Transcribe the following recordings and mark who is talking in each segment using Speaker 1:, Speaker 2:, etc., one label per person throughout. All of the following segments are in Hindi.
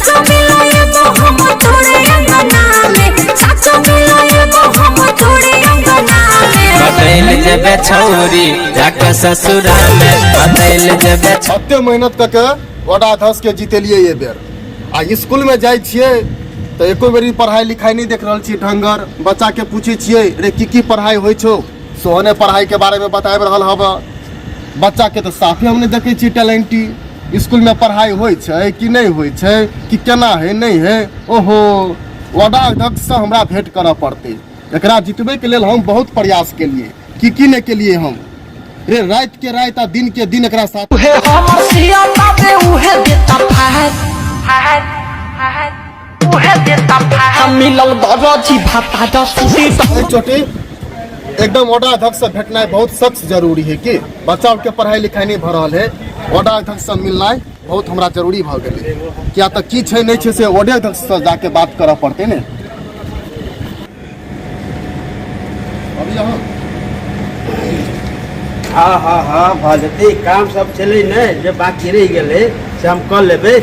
Speaker 1: साचो मिलाए तो हम तोड़े अंगना में, साचो मिलाए तो हम तोड़े अंगना में।
Speaker 2: बदल जबे छौरी जाके ससुरा में, बदल जबे
Speaker 3: एते मेहनत करके वार्ड अध्यक्ष के जीतेलिए ये बेर। आ स्कूल में जाए छिए तो एको बेरी पढ़ाई लिखाई नहीं देख रहा छी ढंगर। बच्चा के पूछे छिए रे की पढ़ाई होइ छो, सोहने पढ़ाई के बारे में बताए रहल हब। बच्चा के तो साफे हमने देखे छी टैलेंटी। स्कूल में पढ़ाई होइ छै कि नहीं होइ छै, कि केना है नहीं है। ओहो वार्ड अध्यक्ष से हमरा भेंट करऽ पड़ते। एकरा जितबे के लेल हम बहुत प्रयास केलिए, की नहीं केलिए हम रे। रात के रात आ दिन के दिन एकरा साथ
Speaker 4: उहे हमर सिया ताबे उहे देता फाट उहे देता फाट। हम मिलल दरजी भाता जसूसी
Speaker 3: चोटी एकदम वार्ड अध्यक्ष से भेटना बहुत सख्त जरूरी है कि बच्चा के पढ़ाई लिखाई नहीं भ रहा है। वार्ड अध्यक्ष से मिलना बहुत हमरा जरूरी भ गए। क्या तो की छै नहीं छै से वार्ड अध्यक्ष से जाके बात करऽ पड़ते ने। अभी यहाँ
Speaker 5: हाँ भऽ जेतै। काम सब चले ने जे बाकी रह गए से हम कर लेबै।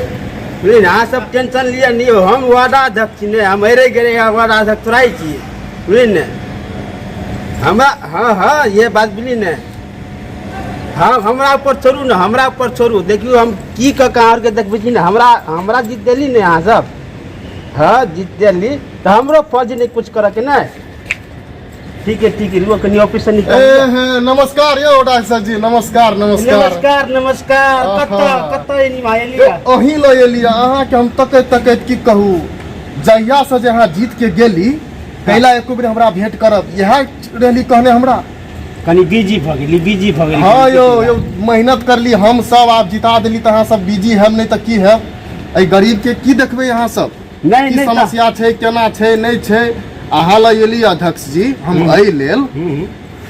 Speaker 5: बुझलिए ने, अहाँ सब टेंशन लिया नहीं हो। हम वार्ड अध्यक्ष ने, हम रह गए वार्ड अध्यक्ष तोराई छी। बुझलिए ने हमरा, हाँ ये बात बुझलिए ने। हाँ हमरा ऊपर छोड़ू ने, हमरा ऊपर छोड़ू। देखियो हम की कहाँ के देखबै छी ने। हमरा जीत देली ने अहाँ सब। हाँ जीत देली तो हमरो फर्ज नहीं कुछ करे के ना। ठीक है रुको कनी ऑफिस से निकल।
Speaker 3: नमस्कार यो वार्ड अध्यक्ष जी, नमस्कार नमस्कार
Speaker 5: नमस्कार। कत्ता एनी मायलिया
Speaker 3: अही ल एलिया। अहाँ के हम तकैत की कहू, जहिया से जे अहाँ जीत के गेली पहला एको बेर हमरा भेंट करब यह रहली कहने हमरा।
Speaker 5: कनी बिजी भ गेली
Speaker 3: हाँ यो मेहनत करली हम सब, आप जिता दिली तो अहाँ सब बिजी है नहीं तो की है। एहि गरीब के की देखबै अहाँ सब,
Speaker 5: नहीं
Speaker 3: समस्या छै केना छै नहीं छै। अहाँ ल एली अध्यक्ष जी हम एहि लेल।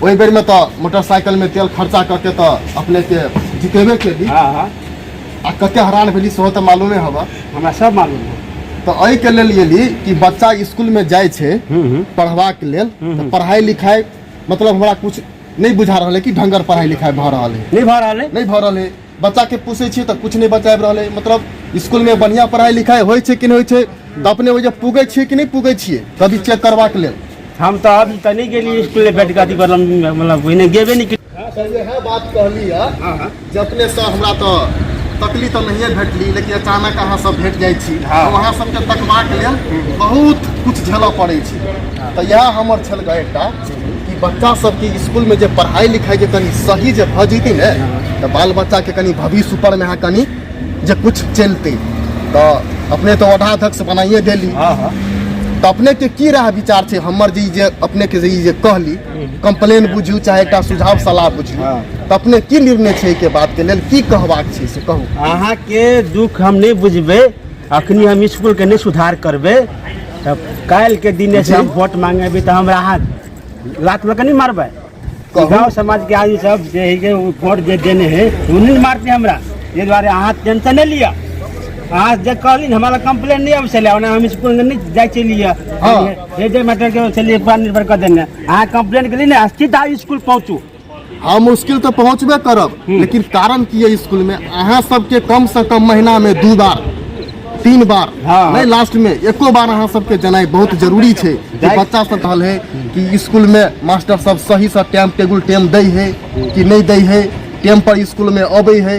Speaker 3: ओहि बेर में तो मोटरसाइकिल में तेल खर्चा करके तो अपने के जितेबे केली। आ कते हैरान भेली सेहो तो मालूमे हवा,
Speaker 5: हमरा सब मालूम है।
Speaker 3: तो एहि के लेल एली कि बच्चा स्कूल में जाए छे पढ़वा के लेल, तो पढ़ाई लिखाई मतलब हमरा कुछ नहीं बुझा रहा है कि ढंगर पढ़ाई लिखाई भ रहा है।
Speaker 5: नहीं भ रहा है।
Speaker 3: बच्चा के पूछे छी तो कुछ नहीं बताए रहा है। मतलब स्कूल में बढ़िया पढ़ाई लिखाई होइ छै कि नहीं होइ छै, तो अपने वजह पुगे छिए कि नहीं पुगे छिए कभी चेक करवा के लेल।
Speaker 5: हम तो अभी तो नहीं गेली स्कूल में बैठ के मतलब वही गेबे नहीं।
Speaker 3: यह बात कहली जे अपने से हमरा तो तकली तो नहीं भेटली, लेकिन अचानक अहाँ सब भेट जाइ छी। वहाँ सबके तकबाक लेल बहुत कुछ झेलऽ पड़े छै। तो यह हमर छल एकटा कि बच्चा सबके स्कूल में जे पढ़ाई लिखाई के कनी सही जे भ जैती ने, तो बाल बच्चा के कनी भविष्य ऊपर में कनी जे कुछ चलते। तो अपने तो वार्डाध्यक्ष बनाइए देली। तो अपने के की रहा विचार छे हमर जी जे अपने के जे कहली कंप्लेन बुझू चाहे एकटा सुझाव सलाह बुझू, तो अपने की निर्णय छे के बात के लेल की कहबाक छे से कहू।
Speaker 5: अहाँ के दुख हम नहीं बुझबे, अखनी हम स्कूल के नहीं सुधार करबे, तब काल के दिन से हम वोट मांगेबे तो हमरा हाथ लात में नहीं मारबे। गाँव समाज के आदमी सब जे वोट जे देने हैं उन्हीं मारते हमरा। ये द्वारे अहाँ टेंशन नहीं लिया। अहाँ जे कहली हमारा कंप्लेन नहीं अब चले, हम स्कूल में नहीं जाए चलिए। ये जे मैटर के चलिए पूरा निर्भर कर देने। अहाँ कंप्लेन के लिए ना सीधा स्कूल पहुँचू।
Speaker 3: हाँ मुश्किल तो पहुँचबे करब, लेकिन कारण की है स्कूल में अहाँ सबके कम से कम महीना में 2 बार 3 बार नहीं लास्ट में एको बार अहाँ सबके जनाई बहुत जरूरी है। कि बच्चा सब कहल है कि स्कूल में मास्टर सब सही से टाइम टेबुल टाइम दे है कि नहीं दे है, टाइम पर स्कूल में अबे है,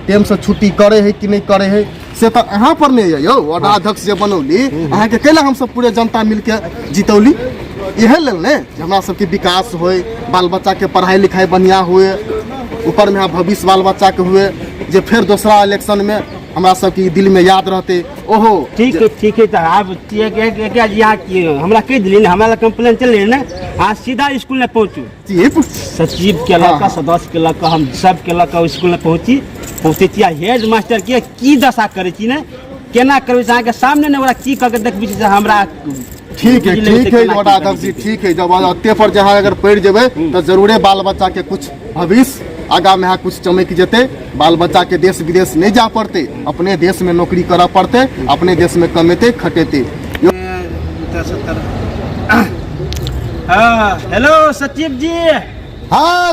Speaker 3: टाइम से छुट्टी करे है कि नहीं करे है, से तो अहाँ पर नहीं है। यो वार्ड अध्यक्ष जे बनौली अहाँ के कैला हम सब पूरे जनता मिलके जितौली यह लेल ने हमरा सबके विकास होए, बाल बच्चा के पढ़ाई लिखाई बढ़िया हुए, ऊपर में भविष्य बाल बच्चा के हुए, जे फिर दूसरा इलेक्शन में हमरा सबके दिल में याद रहते। ओहो
Speaker 5: ठीक है तो आप यहाँ हमरा कह दिली ना, हमारा कंप्लेन चल रही ना, आज सीधा स्कूल में पहुँचू। सचिव के लड़का सदस्य के लड़का हम सब के लड़का स्कूल में पहुँचे हेड मास्टर के की दशा करे छी ने, केना करबे अहाँ के सामने ने ओकरा की करके देखबी से हमरा।
Speaker 3: ठीक है वार्ड अध्यक्ष जी, ठीक है। जब अत्ते पर जहाँ अगर पढ़ जेबे तो जरूरे बाल बच्चा के कुछ भविष्य आगा में यहाँ कुछ चमक जेते। बाल बच्चा के देश विदेश नहीं जा पड़ते, अपने देश में नौकरी करा पड़ते, अपने देश में कमेते खटेते।
Speaker 5: हेलो सचिव जी।
Speaker 3: हाँ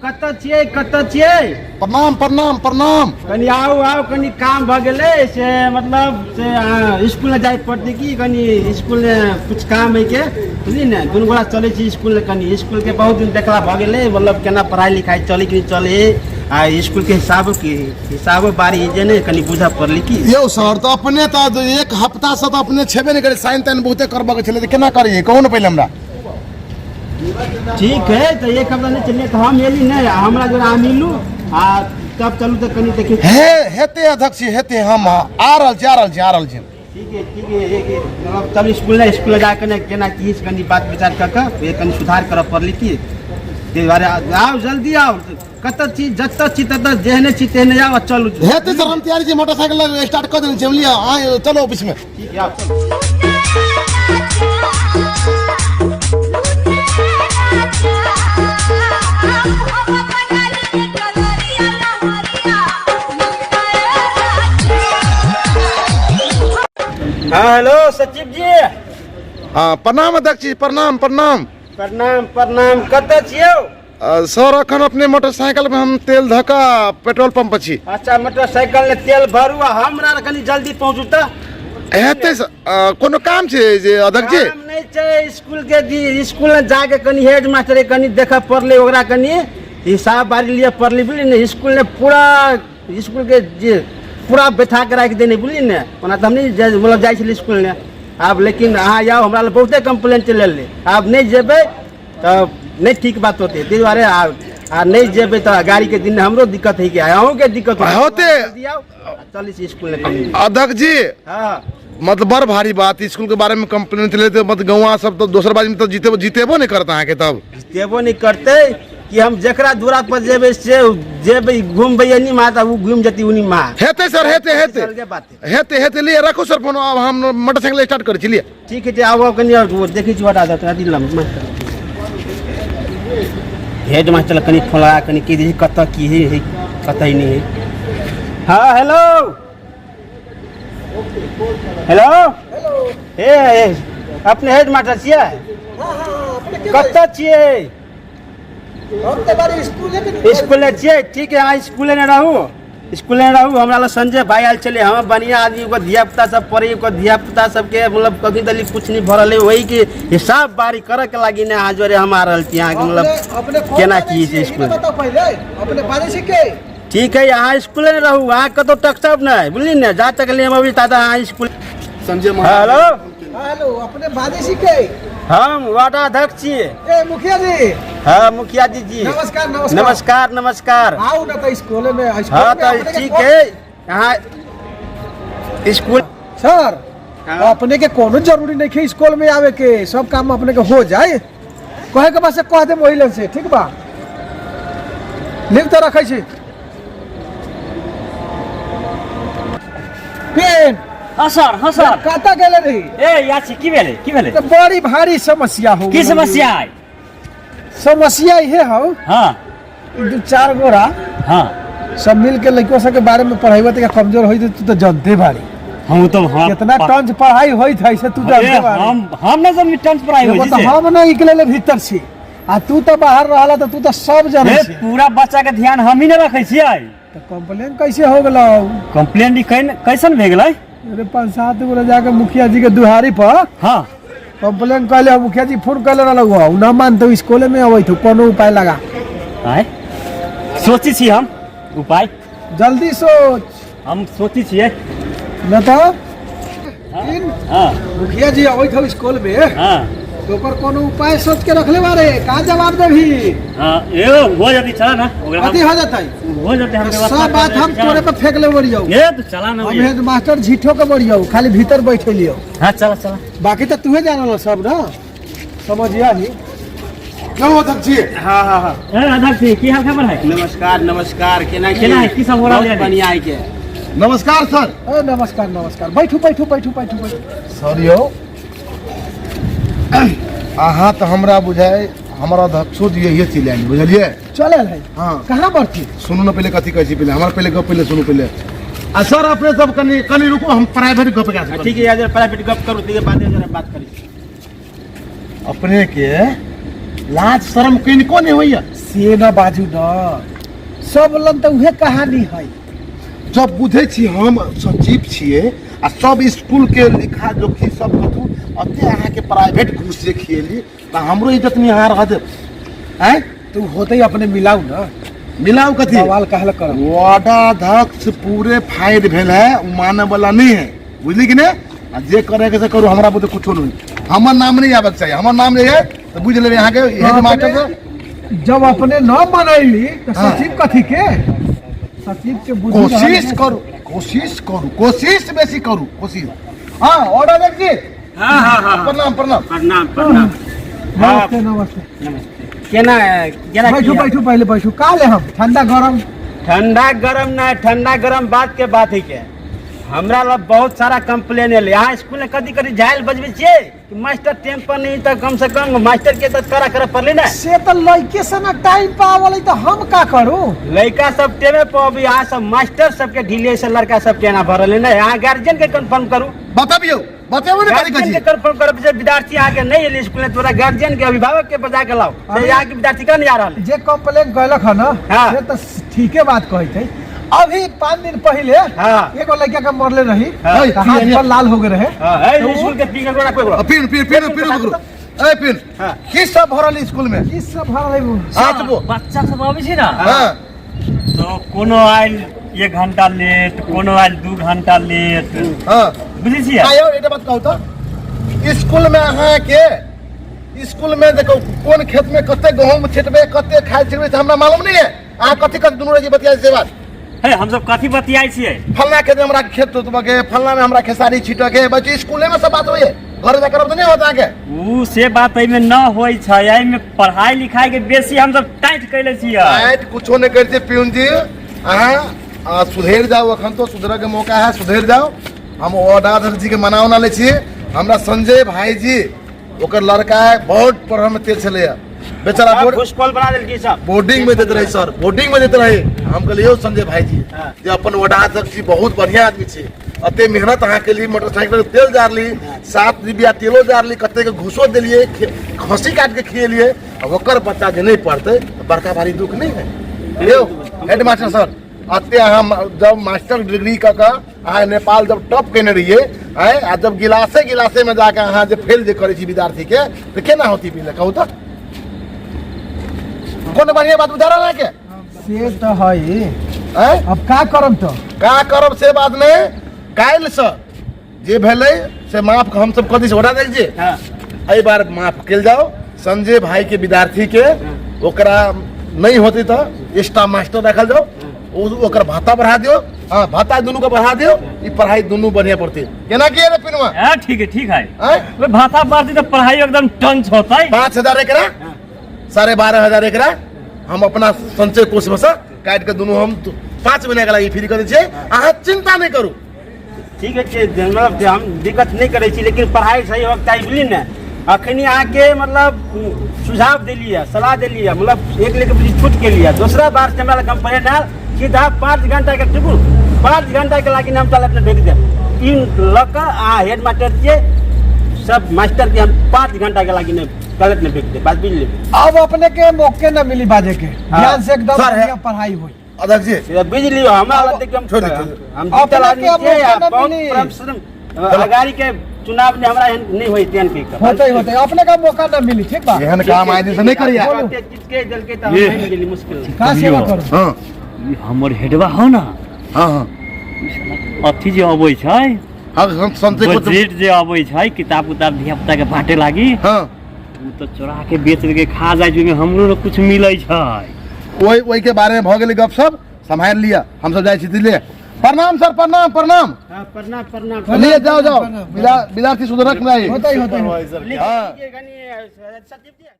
Speaker 5: कतऽ छियै कतऽ छियै?
Speaker 3: प्रणाम प्रणाम प्रणाम।
Speaker 5: कनी आउ आउ, कनी काम भ गेलै से मतलब से स्कूल जाय पड़तै की, कनी स्कूल में कुछ काम है के बुझली ने, दुनू गोरा चलै छी स्कूल। कनी स्कूल के बहुत दिन देखला भ गेलै, मतलब केना पढ़ाई लिखाई चलै कि चलै आ स्कूल के हिसाबो बारी जे ने कनी बुझा पड़ली की।
Speaker 3: यौ सर तो अपने तो एक हफ्ता से तो अपने छेबे नहीं करे, साइन ताइन बहुते करबा के छले, केना करिए कहू न पहले हमरा।
Speaker 5: ठीक है तो एक हफ्ता नहीं चलिए तो हम एली नहीं, हमरा जरा हम मिलू आ तब चलू तो कनी देखी।
Speaker 3: हेते अध्यक्ष हेते, हम आ रहल छी।
Speaker 5: ठीक है मतलब चल स्कूल जाके ने केना की कनी बात विचार कर ये कनी सुधार कर पड़ली की। ते बारे आओ जल्दी आओ, कत छी जत छी तत जेहने छी तेहने जाओ चलू।
Speaker 3: हेते सर हम तैयारी छी, मोटरसाइकिल स्टार्ट कर देनी छी, आ चलो ऑफिस में।
Speaker 5: ठीक है आओ चलो। हाँ हेलो सचिव जी।
Speaker 3: हाँ प्रणाम अध्यक्ष जी, प्रणाम प्रणाम।
Speaker 5: प्रणाम प्रणाम, कत छियो?
Speaker 3: सर अखन अपने मोटरसाइकिल में हम तेल धका पेट्रोल पंप छी।
Speaker 5: अच्छा मोटरसाइकिल में तेल भरू, हमरा कनी जल्दी पहुंचू त।
Speaker 3: हेते कोनो काम छै जे अध्यक्ष जी?
Speaker 5: काम नहीं छै, स्कूल के दी स्कूल में जाके कनी हेड मास्टर कनी देखा पड़ले, ओकरा कनी हिसाब बारी लिए पड़ली बुझली ने। स्कूल ने पूरा स्कूल के जे पूरा बैठा के राख देने बुझली ने, ओना त हम नहीं मतलब जाय छी स्कूल ने। आब लेकिन अहाँ आओ, हमरा बहुते कंप्लेंट चलल ले, आब नहीं जेबै तब नहीं ठीक बात होते। ताहि दुआरे आ नहीं जेबै तो गाड़ी के दिन हमरो दिक्कत है कि अहूँ के दिक्कत
Speaker 3: होते।
Speaker 5: जल्दी आओ चली छी स्कूल में।
Speaker 3: अध्यक्ष जी
Speaker 5: हाँ
Speaker 3: मतलब बड़ भारी बात, स्कूल के बारे में कंप्लेंट लेते मतलब गौवा सब तो दोसर बाजी में तो जीतेबो नहीं करता है के, तब
Speaker 5: जीतेबो नहीं करते कि हम जकरा दूरा पर जेबै से जेबै घूमबै एनी माँ तो घूम जती उनी माँ।
Speaker 3: हेते सर हेते हेते
Speaker 5: चल के बात है।
Speaker 3: हेते लिए रखो सर फोन, अब हम मोटरसाइकिल स्टार्ट कर चलिए।
Speaker 5: ठीक है आओ कनी वो देखी छी हटा दत आदि लम हेड मास्टर कनी फोन लगा कनी की दी कत की है कत ही नहीं है। हाँ हेलो हेलो हे अपने हेड मास्टर छियै? कत छियै? स्कूल छियै? ठीक है अहाँ स्कूल में रहू, स्कूल में रहू। हमरा लग संजय भाई आयल चले, हम बढ़िया आदमी को धिया पुता सब पढ़े को धिया पुता सबके मतलब कभी दली कुछ नहीं भरल है, वही के हिसाब बारी करे के लागी ने आज जोरे हम आ रहल छी यहाँ के मतलब केना की छै स्कूल।
Speaker 6: अपने बाजे सीखे।
Speaker 5: ठीक है यहाँ स्कूल में रहू, अहाँ कतौ टकसाब नहीं बुझली ने, जा तक ले हम अभी ताता अहाँ स्कूल।
Speaker 3: संजय
Speaker 5: हेलो
Speaker 6: हेलो अपने बाजे सीखे।
Speaker 5: हम वार्डाध्यक्ष छियै।
Speaker 6: ए मुखिया जी।
Speaker 5: हाँ मुखिया जी
Speaker 6: नमस्कार नमस्कार
Speaker 5: नमस्कार नमस्कार।
Speaker 6: आओ ना तो स्कूल में।
Speaker 5: हाँ तो ठीक है यहाँ स्कूल
Speaker 6: सर
Speaker 5: हाँ।
Speaker 6: अपने के कोनो जरूरी नहीं है स्कूल में आवे के, सब काम अपने के हो जाए, कहे के बस से कह दे महिलन से, ठीक बा? लिख तो रखे छी पेन।
Speaker 7: हाँ सर
Speaker 6: कता गेले रही?
Speaker 7: ए या छी की भेले
Speaker 6: तो बड़ी भारी समस्या हो।
Speaker 7: की समस्या है?
Speaker 6: समस्या ये हो
Speaker 7: हाँ
Speaker 6: दो चार गोरा
Speaker 7: हाँ
Speaker 6: सब मिल के लड़कों सब के बारे में पढ़ाई तो कमजोर होई, तू तो जानते बारी
Speaker 7: हम तो
Speaker 6: कितना टंच पढ़ाई होई था, इसे तू जानते बारी।
Speaker 7: हम ना सब टंच पढ़ाई
Speaker 6: एगो
Speaker 7: होई
Speaker 6: तो हम ना निकले भीतर से, आ तू तो बाहर रहला तो तू तो सब जाने
Speaker 7: ए
Speaker 6: छी।
Speaker 7: पूरा बच्चा के ध्यान हम ही ना रखे छियै।
Speaker 6: तो कंप्लेन कैसे हो गलो?
Speaker 7: कंप्लेन भी कैसन भे गेलै?
Speaker 6: अरे 5-7 गोरा जाके मुखिया जी के दुहारी पर
Speaker 7: हाँ
Speaker 6: कंप्लेन कहले, मुखिया जी फोन कहले रहल हुआ ना मानते स्कूल में अबै तो कोनो उपाय लगा।
Speaker 7: आय सोची छी हम उपाय,
Speaker 6: जल्दी सोच
Speaker 7: हम सोची छियै
Speaker 6: न तो
Speaker 7: हाँ
Speaker 6: मुखिया जी अबै तो स्कूल में
Speaker 7: हाँ
Speaker 6: तो पर कोनो उपाय सोच के रखले बारे, का जवाब देभी?
Speaker 7: हाँ ए हो जाती चला ना ओकरा
Speaker 6: कथी हो जाता
Speaker 7: हो जाते हम
Speaker 6: सब बात हम तोरे पे फेंक ले बड़ियो।
Speaker 7: ए तो चला ना
Speaker 6: हम हेड मास्टर झीठो के बड़ियो, खाली भीतर बैठे लियो,
Speaker 7: हाँ चला
Speaker 6: बाकी तो तूहे जानल सब ना, समझिया नहीं
Speaker 3: क्यों अध्यक्ष जी?
Speaker 5: हाँ हाँ हाँ
Speaker 7: ए अध्यक्ष जी की हाल खबर है?
Speaker 5: नमस्कार नमस्कार केना
Speaker 7: है की सब हो रहा है?
Speaker 5: बढ़िया है के
Speaker 3: नमस्कार सर।
Speaker 6: ए नमस्कार नमस्कार, बैठू बैठू बैठू बैठू बैठू।
Speaker 3: सर यो अहाँ तो हमरा बुझाए हमारा अध्यक्षो जी यही चले आएंगे, बुझलिए?
Speaker 6: चलल है
Speaker 3: हाँ
Speaker 6: कहाँ बढ़ती?
Speaker 3: सुनू ना पहले कथी कहै छी, पहले हमारा पहले गप पहले सुनू पहले। आ सर अपने सब कनी रुको, हम प्राइवेट गप कर।
Speaker 5: ठीक है यार प्राइवेट गप करू ठीक है बाद में जरा बात करी।
Speaker 3: अपने के लाज शर्म किनको नहीं होइया?
Speaker 6: से न बाजू न सब लन तो उहे कहानी है।
Speaker 3: जब बुझे छी हम सचिव छिए आ सब स्कूल के लिखा जोखी सब कथू अते अहाँ के प्राइवेट घूस जे खिएली त हमरो इज्जत नहीं अहाँ रह दे हैं।
Speaker 6: तू होते ही अपने मिलाऊ ना,
Speaker 3: मिलाऊ कथी
Speaker 6: सवाल कहल कर।
Speaker 3: वार्डाध्यक्ष पूरे फायद भेल है, उ माने वाला नहीं है, बुझली कि नहीं। आ जे करे के से करू, हमरा बुते कुछो नहीं, हमर नाम नहीं आबक चाहिए। हमर नाम जे है तो बुझ लेबे यहाँ के हेड मास्टर से।
Speaker 6: जब अपने न मनैली तो सचिव कथी के, सचिव के बुद्धि
Speaker 3: कोशिश करू, कोशिश करू, कोशिश बेसी करू, कोशिश। हाँ ऑर्डर देखिए।
Speaker 5: हाँ हाँ हाँ
Speaker 3: प्रणाम प्रणाम
Speaker 5: प्रणाम प्रणाम।
Speaker 6: नमस्ते नमस्ते।
Speaker 5: केना केना
Speaker 6: बैठू बैठू, पहले बैठू। का ले हम ठंडा गरम?
Speaker 5: ठंडा गरम ना, ठंडा गरम बात के बात है के हमरा ला बहुत सारा कंप्लेन है। यहाँ स्कूल में कदी कदी झाइल बजबे छे कि मास्टर टाइम पर नहीं तो कम से कम मास्टर के तो करा कर पड़ले ना।
Speaker 6: से तो लड़के से ना टाइम पावल तो हम का करूं?
Speaker 5: लड़का सब टेमे पर अभी यहाँ सब मास्टर सबके ढीले से लड़का सब के ना भरल है ना। यहाँ गार्जियन के कंफर्म करू,
Speaker 3: बताबियो बताओ ना करी
Speaker 5: गार्जियन के
Speaker 3: कथी।
Speaker 5: कंफर्म करू। जब विद्यार्थी आके नहीं एले स्कूल में, तोरा गार्जियन के अभिभावक के बजा के लाओ। तो यहाँ के विद्यार्थी का नहीं आ रहा
Speaker 6: जे कंप्लेन गलक है ना,
Speaker 5: हाँ।
Speaker 6: से तो ठीके बात कही थे। अभी 5 दिन पहले
Speaker 5: हाँ।
Speaker 6: एगो लड़का के मरले रही,
Speaker 5: हाँ।
Speaker 6: तो हाथ पर लाल हो गए रहे।
Speaker 5: है स्कूल के पी के गोड़ा कोई गोड़ा।
Speaker 3: पिन पिन पिन पिन करू ए पिन
Speaker 5: हाँ।
Speaker 3: की सब भरल स्कूल में
Speaker 6: ई सब भर है वो।
Speaker 3: सात गो।
Speaker 7: बच्चा सब आबै छै ना,
Speaker 3: हाँ
Speaker 7: तो कोनो आइल 1 घंटा लेट, कोनो आइल 2 घंटा लेट,
Speaker 3: हाँ
Speaker 7: बुझै छियै।
Speaker 3: आयो एटा बात कहू तो स्कूल में अहाँ के स्कूल में देखो कौन खेत में कते गहूम छिटबे कते खाद छिटबे से हमरा मालूम नहीं है। अहाँ कथी कथी दुनू रही बतिया से बात।
Speaker 7: है हम सब कथी बतियाइ छियै?
Speaker 3: फलना खेत में हमरा खेत जोतबे के, फलना में हमरा खेसारी छीटे के, बच्चे स्कूले में सब बात होई है। घर जाकर तो नहीं होता के।
Speaker 7: उ से बात एमे न होई छै, एहि में पढ़ाई लिखाई के बेसी हम सब टाइट कैले छियै।
Speaker 3: टाइट कुछो नहीं करते पियून जी। अहाँ सुधेर जाओ, अखन तो सुधर के मौका है, सुधेर जाओ। हम वार्डाध्यक्ष जी के मना उना ले छिए। हमरा संजय भाई जी ओकर लड़का है, बहुत पढ़े में तेज चले बेचारा
Speaker 5: घुसखोर बना देलकी सब।
Speaker 3: बोर्डिंग में देते रहे सर, बोर्डिंग में देते रहे। हम कहलिए संजय भाई जी जे अपन वार्डाध्यक्ष जी बहुत बढ़िया आदमी छे, अते मेहनत अहाँ के लिए मोटरसाइकिल तेल जारली, 7 डिबिया तेलो जारली, कते के घूसो दिलिए, खसी काट के खिएलिए। अब ओकर बच्चा जे नहीं पढ़ते तो बड़का भारी दुख नहीं है। लियो हेड मास्टर सर, अते अहाँ जब मास्टर डिग्री का अहाँ नेपाल जब टॉप केने रहिए है, आ जब गिलासे में जाके अहाँ जे फेल जे करे छी विद्यार्थी के, तो केना होती पहले कहू तो? कौन बढ़िया बात बता रहा है के?
Speaker 6: से तो है।
Speaker 3: हैं?
Speaker 6: अब का करम तो?
Speaker 3: का करब से बात नहीं, काल से जे भेले से माफ हम सब कदी से ओरा देख जे।
Speaker 5: हाँ।
Speaker 3: एहि बार माफ केल जाओ। संजय भाई के विद्यार्थी के ओकरा नहीं होती तो एक्स्ट्रा मास्टर रखल जाओ, ओकर भाता बढ़ा दियो। हाँ भाता दोनों का बढ़ा दियो, ई पढ़ाई दोनों बढ़िया पढ़ती। केना किए रे पिनवा?
Speaker 7: हां ठीक है, ठीक है।
Speaker 3: हैं?
Speaker 7: वे भाता बढ़ती तो पढ़ाई एकदम टंच होतै।
Speaker 3: 5,000 एकरा, 12,500 एकरा हम अपना संचय कोष में से काट के दोनों हम 5 महीने के लिए फ्री कर दै छियै। अहाँ चिंता नहीं करू।
Speaker 5: ठीक है कि मतलब हम दिक्कत नहीं करे छी, लेकिन पढ़ाई सही वक्त आई बुझली ने। अखनी आके मतलब सुझाव दिलिए, सलाह दिलिए, मतलब एक लेके छूट के लिए। दूसरा बार से हमारा कंप्लेन है सीधा 5 घंटा के टुकु 5 घंटा के लागी हम चल अपने भेज दे। इन लड़का हेड मास्टर के सब मास्टर के हम 5 घंटा के लागी गलत नहीं भेज दे। बात बुझ ले।
Speaker 6: अब अपने के मौके न मिली बाजे के, ध्यान से एकदम
Speaker 3: सर, है।
Speaker 6: बढ़िया पढ़ाई हुई।
Speaker 3: अध्यक्ष जी
Speaker 5: बुझ लियो हमारा देख हम
Speaker 3: छोड़ दे।
Speaker 5: हम
Speaker 6: अपने
Speaker 5: जीतल
Speaker 6: के अब
Speaker 5: आदमी छे,
Speaker 6: मौका न
Speaker 5: बहुत
Speaker 6: मिली।
Speaker 5: परिश्रम अगाड़ी के चुनाव ने हमरा एहन नहीं होई तेन के
Speaker 6: होते अपने का मौका न मिली। ठीक बा,
Speaker 3: एहन काम आदमी से नहीं करिया।
Speaker 5: के दिल के तो हम नहीं गेली मुश्किल।
Speaker 6: का सेवा करो?
Speaker 3: हाँ
Speaker 7: ई हमर हेडवा हो ना,
Speaker 3: हाँ हाँ
Speaker 7: अथी जे अबै छै,
Speaker 3: हम संचय कोष
Speaker 7: बजट जे अबै छै, किताब उताब धिया पुता के बांटे लागी,
Speaker 3: हाँ
Speaker 7: उ तो चोरा के बेच के खा जाय छै, हमरो न कुछ मिलै छै।
Speaker 3: वही के बारे में भ गेलै गपशप, संभाल लिया। हम सब जाय छी दिल्ली। प्रणाम सर, प्रणाम प्रणाम।
Speaker 5: हां प्रणाम प्रणाम।
Speaker 3: लिए जाओ जाओ, विद्यार्थी सुधरक नहीं।
Speaker 6: होता ही
Speaker 5: हाँ सचिव जी